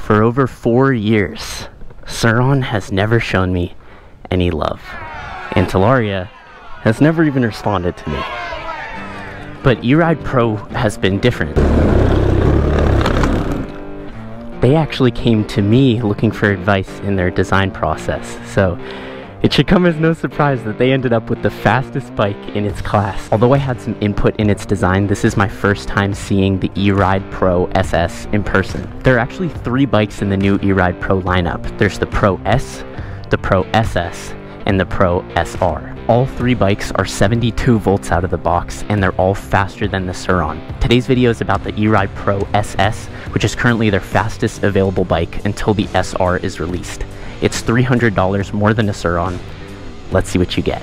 For over 4 years, Surron has never shown me any love, and Talaria has never even responded to me. But eridepro has been different. They actually came to me looking for advice in their design process, so it should come as no surprise that they ended up with the fastest bike in its class. Although I had some input in its design, this is my first time seeing the eridepro SS in person. There are actually 3 bikes in the new eridepro lineup. There's the Pro S, the Pro SS, and the Pro SR. All 3 bikes are 72 volts out of the box, and they're all faster than the Surron. Today's video is about the eridepro SS, which is currently their fastest available bike until the SR is released. It's $300 more than a Surron. Let's see what you get.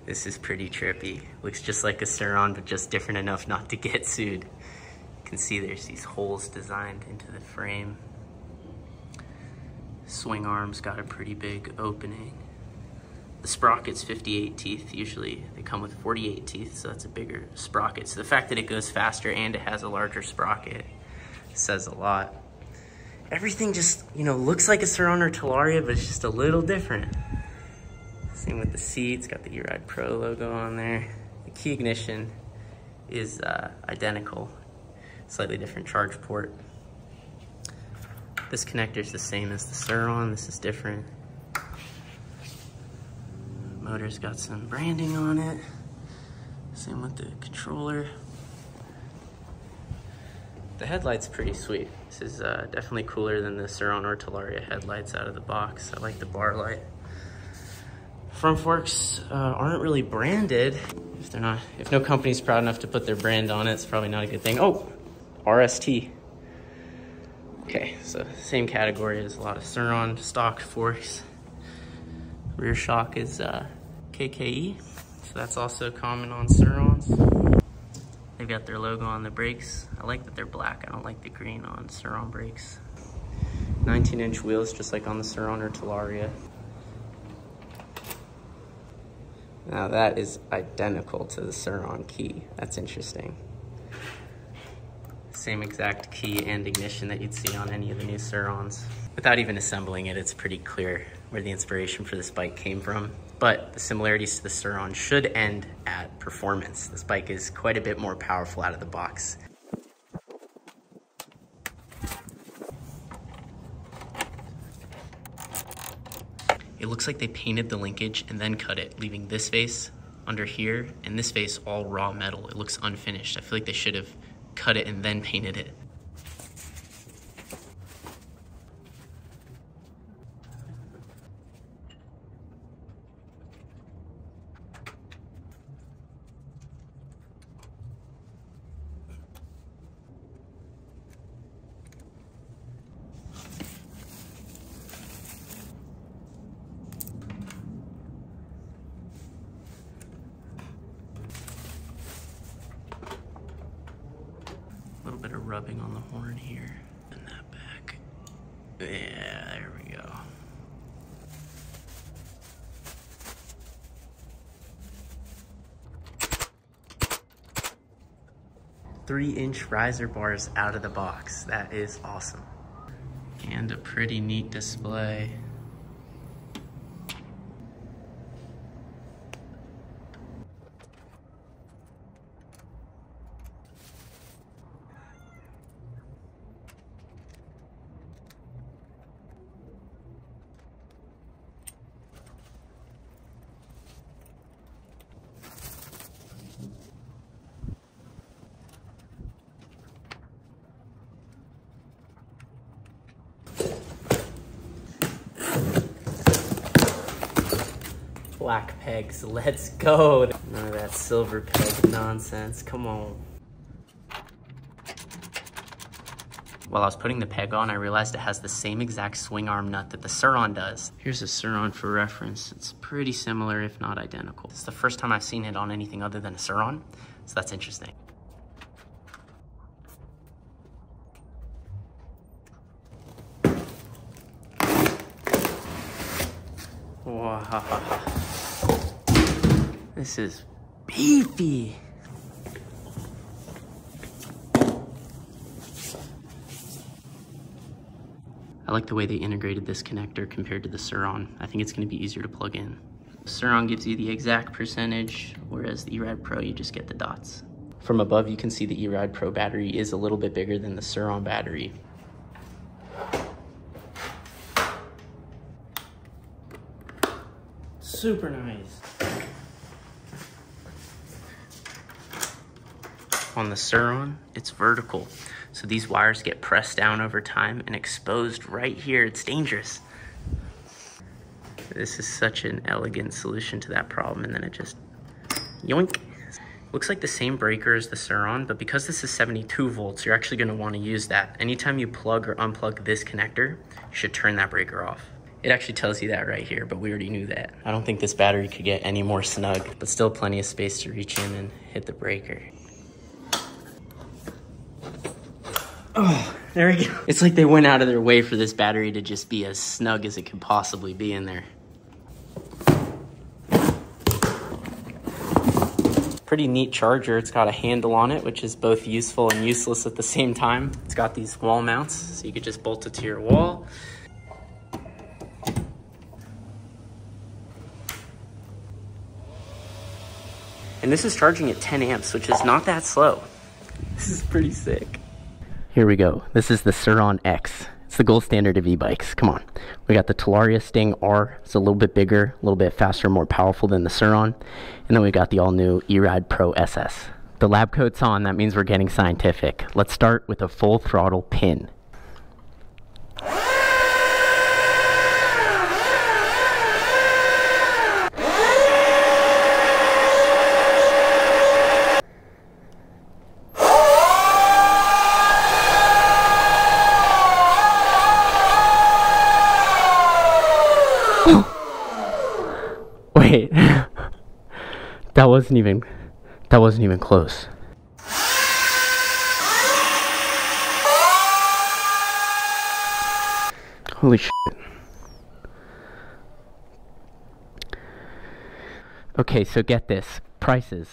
This is pretty trippy. Looks just like a Surron, but just different enough not to get sued. You can see there's these holes designed into the frame. Swing arm's got a pretty big opening. The sprocket's 58 teeth. Usually they come with 48 teeth, so that's a bigger sprocket. So the fact that it goes faster and it has a larger sprocket says a lot. Everything just, looks like a Surron or Talaria, but it's just a little different. Same with the seats, got the eridepro logo on there. The key ignition is identical, slightly different charge port. This connector is the same as the Surron, this is different. Motor's got some branding on it. Same with the controller. The headlight's pretty sweet. This is definitely cooler than the Surron or Talaria headlights out of the box. I like the bar light. Front forks aren't really branded. If no company's proud enough to put their brand on it, it's probably not a good thing. Oh, RST. Okay, so same category as a lot of Surron stock forks. Rear shock is KKE, so that's also common on Surrons. They've got their logo on the brakes. I like that they're black. I don't like the green on Surron brakes. 19-inch wheels, just like on the Surron or Talaria. Now that is identical to the Surron key. That's interesting. Same exact key and ignition that you'd see on any of the new Surrons. Without even assembling it, it's pretty clear where the inspiration for this bike came from. But the similarities to the Surron should end at performance. This bike is quite a bit more powerful out of the box. It looks like they painted the linkage and then cut it, leaving this face under here and this face all raw metal. It looks unfinished. I feel like they should have cut it and then painted it. A little bit of rubbing on the horn here and that back. Yeah, there we go. Three-inch riser bars out of the box. That is awesome. And a pretty neat display. Black pegs, let's go. None of that silver peg nonsense, come on. While I was putting the peg on, I realized it has the same exact swing arm nut that the Surron does. Here's a Surron for reference. It's pretty similar, if not identical. It's the first time I've seen it on anything other than a Surron, so that's interesting. Wow. This is beefy. I like the way they integrated this connector compared to the Surron. I think it's going to be easier to plug in. The Surron gives you the exact percentage, whereas the eridepro, you just get the dots. From above, you can see the eridepro battery is a little bit bigger than the Surron battery. Super nice. On the Surron, it's vertical. So these wires get pressed down over time and exposed right here. It's dangerous. This is such an elegant solution to that problem, and then it just yoink. Looks like the same breaker as the Surron, but because this is 72 volts, you're actually gonna wanna use that. Anytime you plug or unplug this connector, you should turn that breaker off. It actually tells you that right here, but we already knew that. I don't think this battery could get any more snug, but still plenty of space to reach in and hit the breaker. Oh, there we go. It's like they went out of their way for this battery to just be as snug as it could possibly be in there. Pretty neat charger. It's got a handle on it, which is both useful and useless at the same time. It's got these wall mounts, so you could just bolt it to your wall. And this is charging at 10 amps, which is not that slow. This is pretty sick. Here we go. This is the Surron X. It's the gold standard of e-bikes. Come on. We got the Talaria Sting R. It's a little bit bigger, a little bit faster, more powerful than the Surron. And then we got the all-new eridepro SS. The lab coat's on. That means we're getting scientific. Let's start with a full throttle pin. Wait, that wasn't even close. Holy shit. Okay, so get this, prices.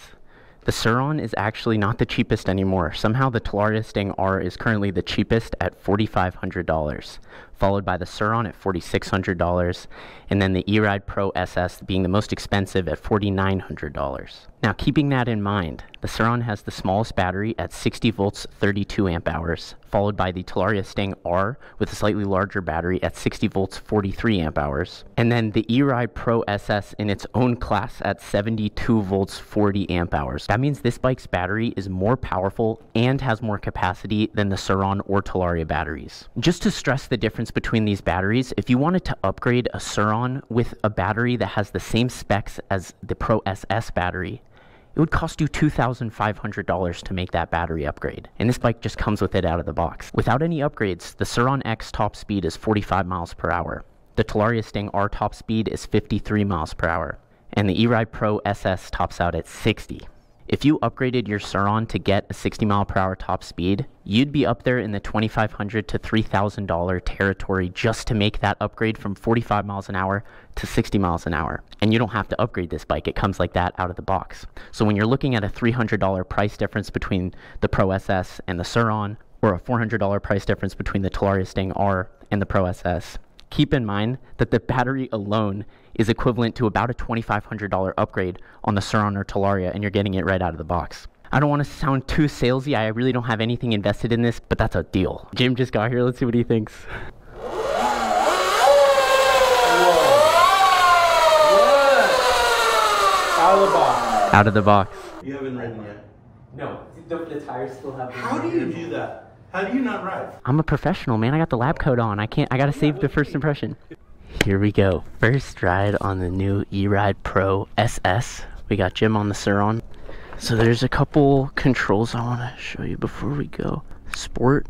The Surron is actually not the cheapest anymore. Somehow the Talaria Sting R is currently the cheapest at $4,500, followed by the Surron at $4,600, and then the eridepro SS being the most expensive at $4,900. Now, keeping that in mind, the Surron has the smallest battery at 60 volts, 32 amp hours, followed by the Talaria Sting R with a slightly larger battery at 60 volts, 43 amp hours, and then the eridepro SS in its own class at 72 volts, 40 amp hours. That means this bike's battery is more powerful and has more capacity than the Surron or Talaria batteries. Just to stress the difference between these batteries, if you wanted to upgrade a Surron with a battery that has the same specs as the Pro SS battery, it would cost you $2,500 to make that battery upgrade. And this bike just comes with it out of the box. Without any upgrades, the Surron X top speed is 45 miles per hour. The Talaria Sting R top speed is 53 miles per hour. And the eridepro SS tops out at 60. If you upgraded your Surron to get a 60 mile per hour top speed, you'd be up there in the $2,500 to $3,000 territory just to make that upgrade from 45 miles an hour to 60 miles an hour. And you don't have to upgrade this bike. It comes like that out of the box. So when you're looking at a $300 price difference between the Pro SS and the Surron, or a $400 price difference between the Talaria Sting R and the Pro SS, keep in mind that the battery alone is equivalent to about a $2,500 upgrade on the Surron or Talaria, and you're getting it right out of the box. I don't want to sound too salesy. I really don't have anything invested in this, but that's a deal. Jim just got here. Let's see what he thinks. Out of the box. Out of the box. You haven't ridden yet? No, the tires still have... How do you do that? How do you not ride? I'm a professional, man. I got the lab coat on. I gotta save the first impression. Here we go. First ride on the new eridepro SS. We got Jim on the Surron. So there's a couple controls I want to show you before we go. Sport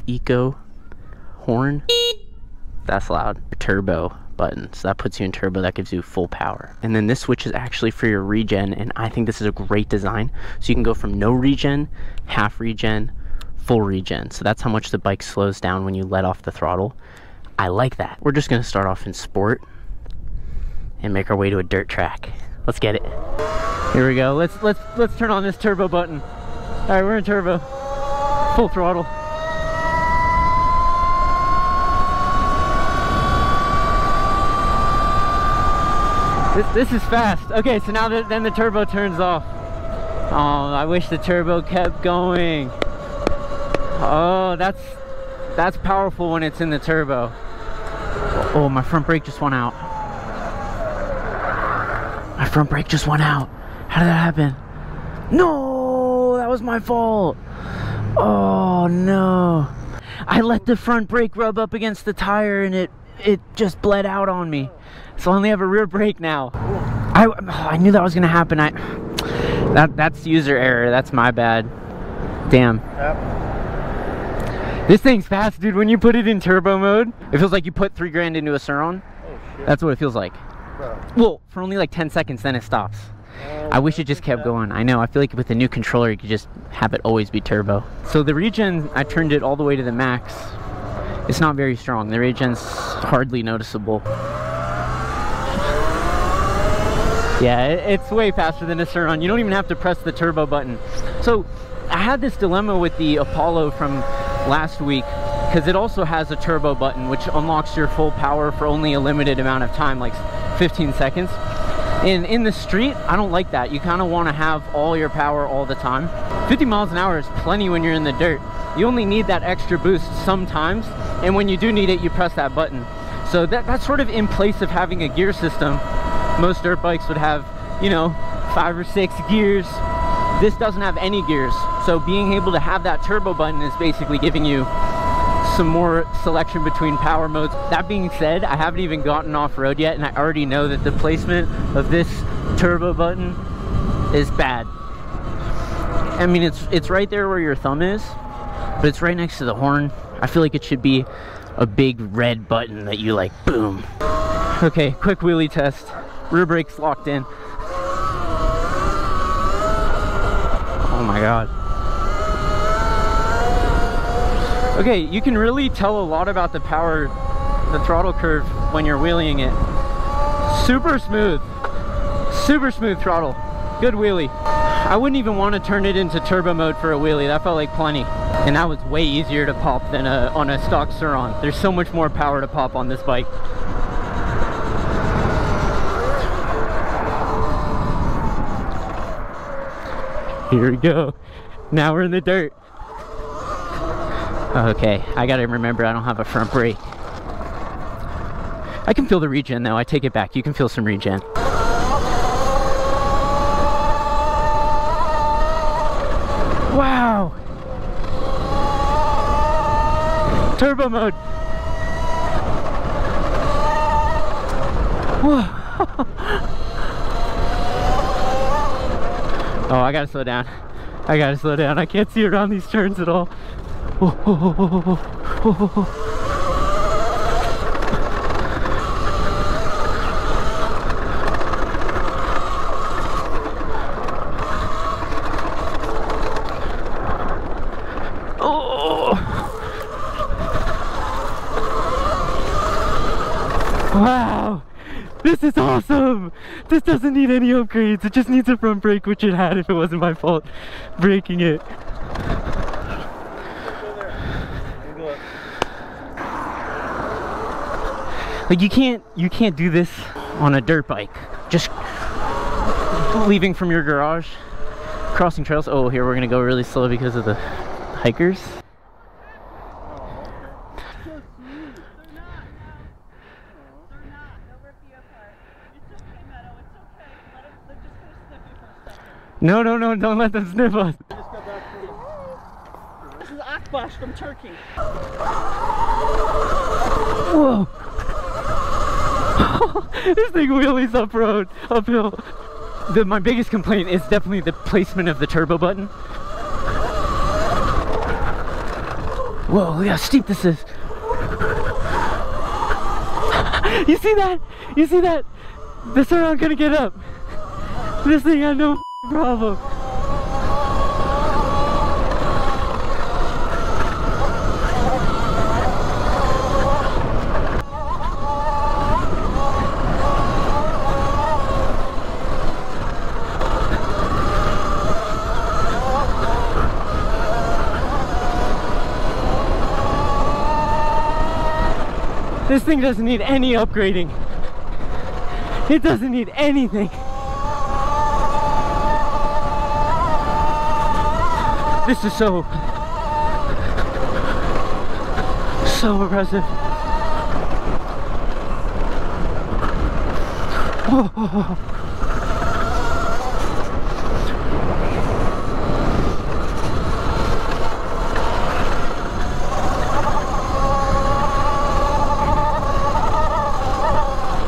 eco horn. That's loud. Turbo button, so that puts you in turbo. That gives you full power. And then this switch is actually for your regen, and I think this is a great design. So you can go from no regen, half regen, full regen. So that's how much the bike slows down when you let off the throttle. I like that. We're just gonna start off in sport and make our way to a dirt track. Let's get it. Here we go. Let's turn on this turbo button. All right, we're in turbo. Full throttle. This is fast. Okay, so now then the turbo turns off. Oh, I wish the turbo kept going. Oh, that's powerful when it's in the turbo. Oh, my front brake just went out. My front brake just went out. How did that happen? No, that was my fault. Oh no. I let the front brake rub up against the tire and it just bled out on me. So I only have a rear brake now. I knew that was gonna happen. That's user error. That's my bad. Damn. Yep. This thing's fast, dude. When you put it in turbo mode, it feels like you put 3 grand into a Surron. Oh, shit. That's what it feels like. Bro. Well, for only like 10 seconds, then it stops. I wish it just kept going. I know, I feel like with the new controller, you could just have it always be turbo. So the regen, I turned it all the way to the max. It's not very strong. The regen's hardly noticeable. Yeah, it's way faster than a Surron. You don't even have to press the turbo button. So I had this dilemma with the Apollo from last week, because it also has a turbo button which unlocks your full power for only a limited amount of time, like 15 seconds. And in the street, I don't like that. You kind of want to have all your power all the time. 50 miles an hour is plenty when you're in the dirt. You only need that extra boost sometimes, and when you do need it, you press that button. So that's sort of in place of having a gear system. Most dirt bikes would have, you know, 5 or 6 gears. This doesn't have any gears, so being able to have that turbo button is basically giving you some more selection between power modes. That being said, I haven't even gotten off-road yet, and I already know that the placement of this turbo button is bad. I mean, it's right there where your thumb is, but it's right next to the horn. I feel like it should be a big red button that you like, boom. Okay, quick wheelie test. Rear brake's locked in. Oh my god. Okay, you can really tell a lot about the power, the throttle curve when you're wheeling it. Super smooth throttle. Good wheelie. I wouldn't even want to turn it into turbo mode for a wheelie. That felt like plenty. And that was way easier to pop than on a stock Surron. There's so much more power to pop on this bike. Here we go. Now we're in the dirt. Okay, I gotta remember I don't have a front brake. I can feel the regen though. I take it back. You can feel some regen. Wow! Turbo mode! Whoa! Oh, I gotta slow down. I gotta slow down. I can't see around these turns at all. Oh, oh, oh, oh, oh, oh. Wow, this is awesome. This doesn't need any upgrades. It just needs a front brake, which it had if it wasn't my fault breaking it. Like you can't do this on a dirt bike. Just leaving from your garage, crossing trails. Oh, here we're gonna go really slow because of the hikers. No, don't let them sniff us. This is Akbash from Turkey. Whoa. This thing wheelies uphill. My biggest complaint is definitely the placement of the turbo button. Whoa, look how steep this is. You see that? You see that? The Surron gonna get up. This thing had no problem. This thing doesn't need any upgrading. It doesn't need anything. This is so impressive. Oh.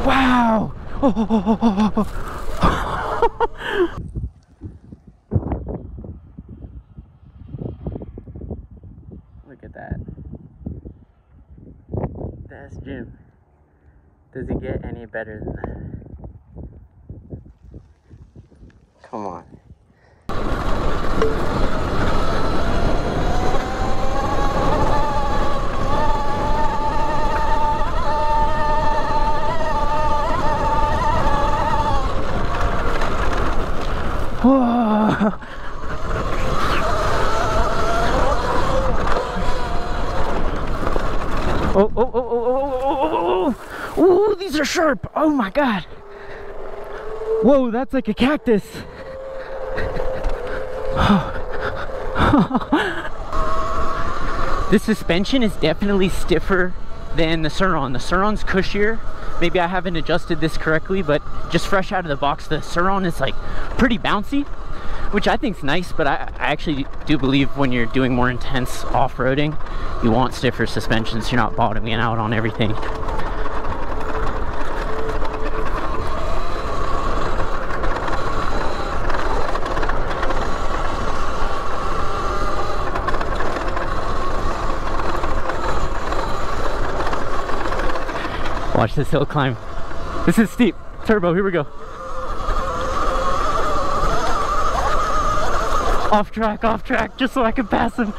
Wow! Oh. Look at that. That's Jim. Does it get any better than that? Come on. Whoa. Oh, these are sharp. Oh my God. Whoa, that's like a cactus. This suspension is definitely stiffer than the Surron. The Surron's cushier. Maybe I haven't adjusted this correctly, but just fresh out of the box, the Surron is like pretty bouncy, which I think is nice, but I actually do believe when you're doing more intense off-roading, you want stiffer suspensions so you're not bottoming out on everything. Watch this hill climb. This is steep. Turbo, here we go. Off track, just so I can pass him.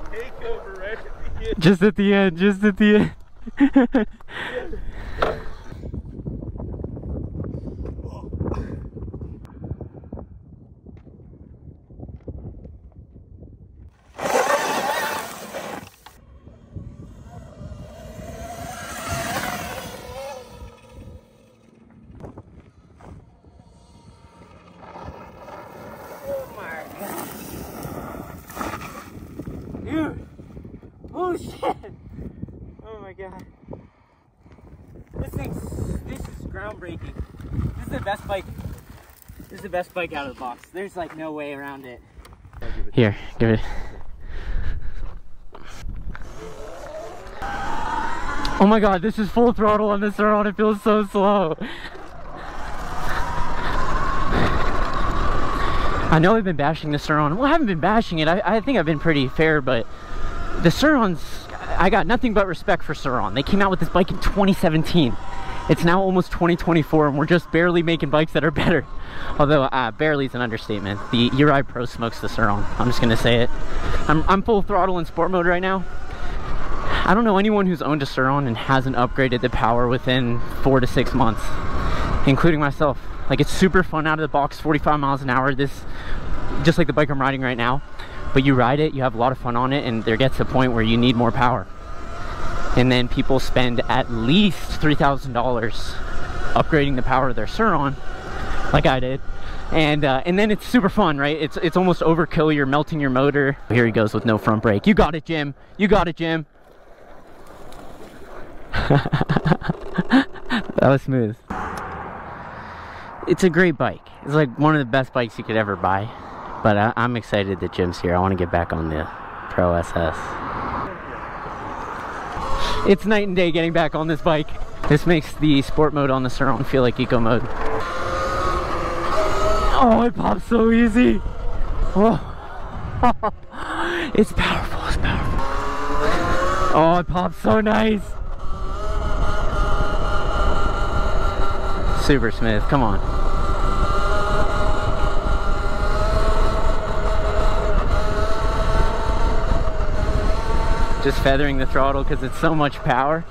Takeover right at the end. Just at the end, just at the end. Dude! Oh shit! Oh my God. This is groundbreaking. This is the best bike. This is the best bike out of the box. There's like no way around it. Here, give it. Oh my God, this is full throttle on this Surron. It feels so slow. I know I've been bashing the Surron. Well, I haven't been bashing it. I think I've been pretty fair, but the Surrons, I got nothing but respect for Surron. They came out with this bike in 2017. It's now almost 2024, and we're just barely making bikes that are better. Although, barely is an understatement. The eridepro smokes the Surron. I'm just gonna say it. I'm full throttle in sport mode right now. I don't know anyone who's owned a Surron and hasn't upgraded the power within 4 to 6 months, including myself. Like, it's super fun out of the box, 45 miles an hour, this, just like the bike I'm riding right now. But you ride it, you have a lot of fun on it, and there gets a point where you need more power. And then people spend at least $3,000 upgrading the power of their Surron, like I did. And then it's super fun, right? It's almost overkill, you're melting your motor. Here he goes with no front brake. You got it, Jim. You got it, Jim. That was smooth. It's a great bike. It's like one of the best bikes you could ever buy. But I'm excited that Jim's here. I want to get back on the Pro SS. It's night and day getting back on this bike. This makes the sport mode on the Surron feel like eco mode. Oh, it pops so easy. Oh. It's powerful, it's powerful. Oh, it pops so nice. Super smooth, come on. Just feathering the throttle because it's so much power.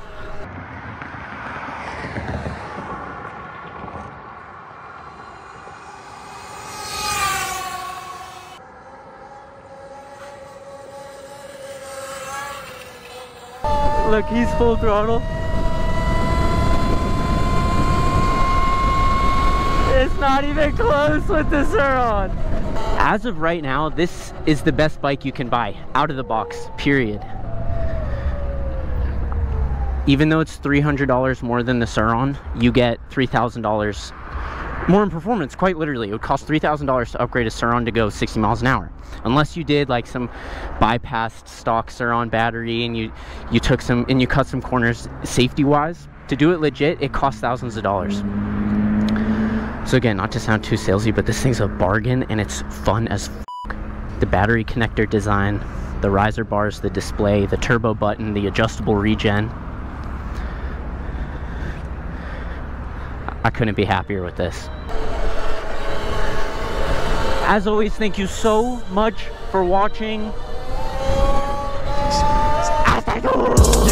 Look, he's full throttle. It's not even close with the Surron. As of right now, this is the best bike you can buy, out of the box, period. Even though it's $300 more than the Surron, you get $3,000 more in performance, quite literally. It would cost $3,000 to upgrade a Surron to go 60 miles an hour. Unless you did like some bypassed stock Surron battery and you took some and you cut some corners safety wise. To do it legit, it costs thousands of dollars. So again, not to sound too salesy, but this thing's a bargain and it's fun as f***. The battery connector design, the riser bars, the display, the turbo button, the adjustable regen. I couldn't be happier with this. As always, thank you so much for watching. Hasta luego.